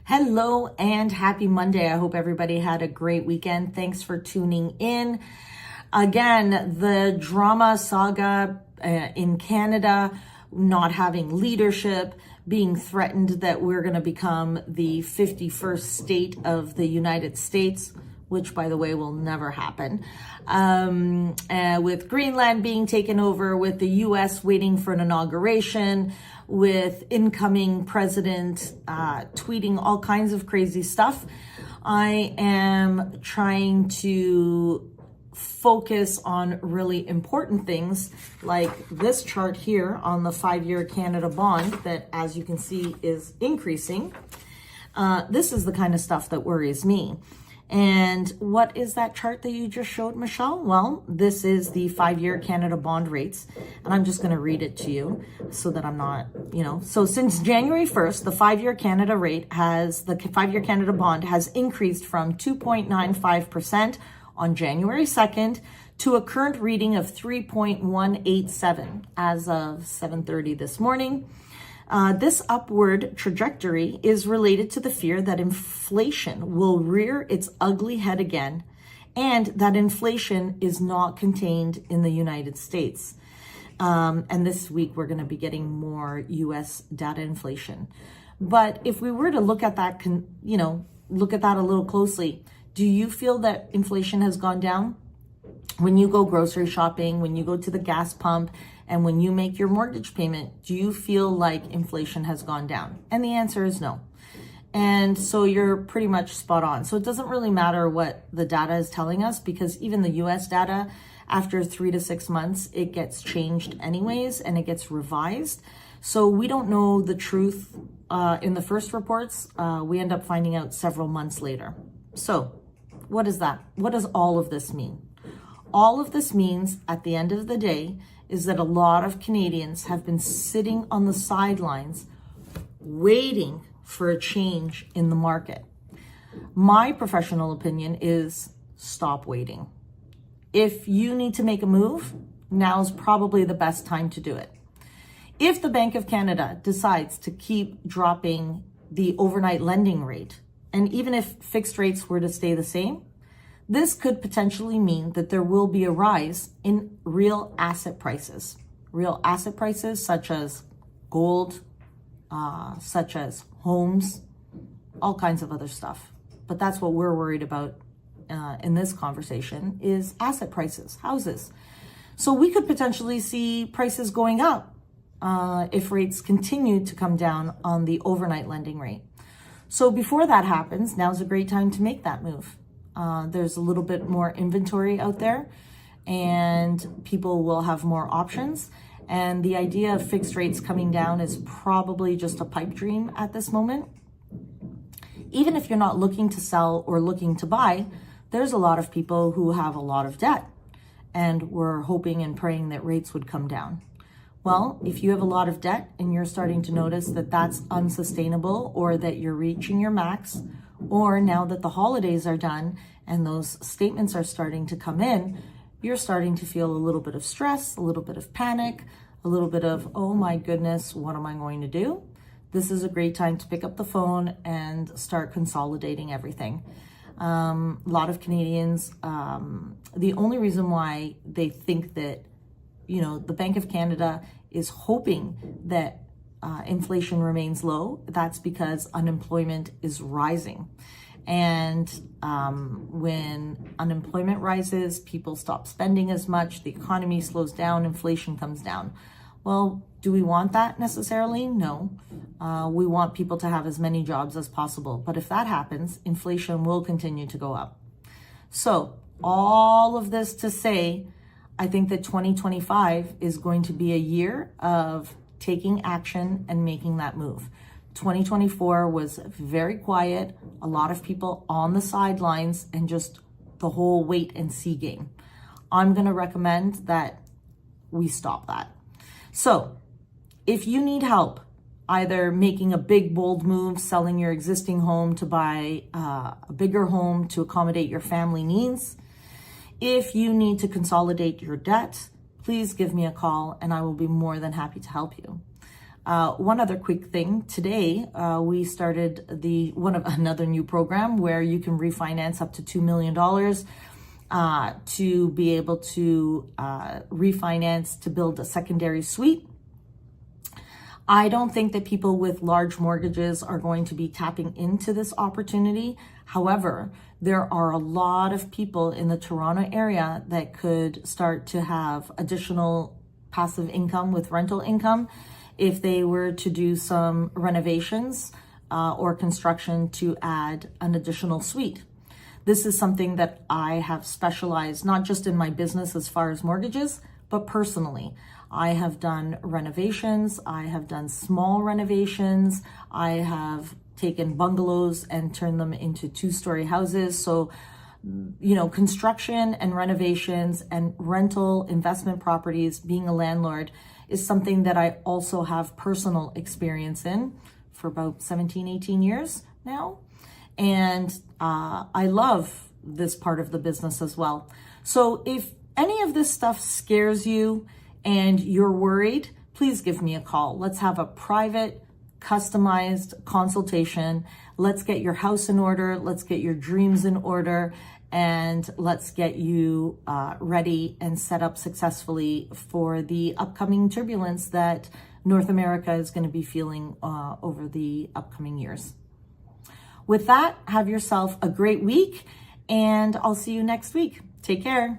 Hello and happy Monday. I hope everybody had a great weekend. Thanks for tuning in. Again, the drama saga in Canada, not having leadership, being threatened that we're going to become the 51st state of the United States, which, by the way, will never happen. With Greenland being taken over, with the U.S. waiting for an inauguration, with incoming president tweeting all kinds of crazy stuff. I am trying to focus on really important things like this chart here on the 5-year Canada bond that, as you can see, is increasing. This is the kind of stuff that worries me. And what is that chart that you just showed, Michelle? Well, this is the 5-year Canada bond rates. And I'm just going to read it to you so that I'm not, So since January 1st, the 5-year Canada the 5-year Canada bond has increased from 2.95% on January 2nd to a current reading of 3.187 as of 7:30 this morning. This upward trajectory is related to the fear that inflation will rear its ugly head again, and that inflation is not contained in the United States. And this week, we're going to be getting more U.S. data inflation. But if we were to look at that, look at that a little closely, do you feel that inflation has gone down? When you go grocery shopping, when you go to the gas pump, and when you make your mortgage payment, do you feel like inflation has gone down? And the answer is no. And so you're pretty much spot on. So it doesn't really matter what the data is telling us, because even the US data, after 3 to 6 months, it gets changed anyways, and it gets revised. So we don't know the truth in the first reports. We end up finding out several months later. So what is that? What does all of this mean? All of this means, at the end of the day, is that a lot of Canadians have been sitting on the sidelines waiting for a change in the market. My professional opinion is stop waiting. If you need to make a move, now's probably the best time to do it. If the Bank of Canada decides to keep dropping the overnight lending rate, and even if fixed rates were to stay the same, this could potentially mean that there will be a rise in real asset prices. Real asset prices such as gold, such as homes, all kinds of other stuff. But that's what we're worried about in this conversation is asset prices, houses. So we could potentially see prices going up if rates continue to come down on the overnight lending rate. So before that happens, now's a great time to make that move. There's a little bit more inventory out there, and people will have more options. And the idea of fixed rates coming down is probably just a pipe dream at this moment. Even if you're not looking to sell or looking to buy, there's a lot of people who have a lot of debt, and we're hoping and praying that rates would come down. Well, if you have a lot of debt and you're starting to notice that that's unsustainable, or that you're reaching your max, or now that the holidays are done and those statements are starting to come in, you're starting to feel a little bit of stress, a little bit of panic, a little bit of, oh my goodness, what am I going to do? This is a great time to pick up the phone and start consolidating everything. A lot of Canadians, the only reason why they think that, the Bank of Canada is hoping that inflation remains low, that's because unemployment is rising. And when unemployment rises, people stop spending as much, the economy slows down, inflation comes down. Well, do we want that necessarily? No. We want people to have as many jobs as possible. But if that happens, inflation will continue to go up. So all of this to say, I think that 2025 is going to be a year of taking action and making that move. 2024 was very quiet, a lot of people on the sidelines, and just the whole wait and see game. I'm going to recommend that we stop that. So if you need help, either making a big, bold move, selling your existing home to buy a bigger home to accommodate your family needs, if you need to consolidate your debt, please give me a call and I will be more than happy to help you. One other quick thing today, we started another new program where you can refinance up to $2 million to be able to refinance to build a secondary suite. I don't think that people with large mortgages are going to be tapping into this opportunity. However, there are a lot of people in the Toronto area that could start to have additional passive income with rental income if they were to do some renovations or construction to add an additional suite. This is something that I have specialized, not just in my business as far as mortgages, but personally. I have done renovations, I have done small renovations, I have taken bungalows and turned them into 2-story houses. So, construction and renovations and rental investment properties, being a landlord, is something that I also have personal experience in for about 17, 18 years now. And I love this part of the business as well. So if any of this stuff scares you and you're worried, please give me a call. Let's have a private, customized consultation. Let's get your house in order. Let's get your dreams in order. And let's get you ready and set up successfully for the upcoming turbulence that North America is going to be feeling over the upcoming years. With that, have yourself a great week, and I'll see you next week. Take care.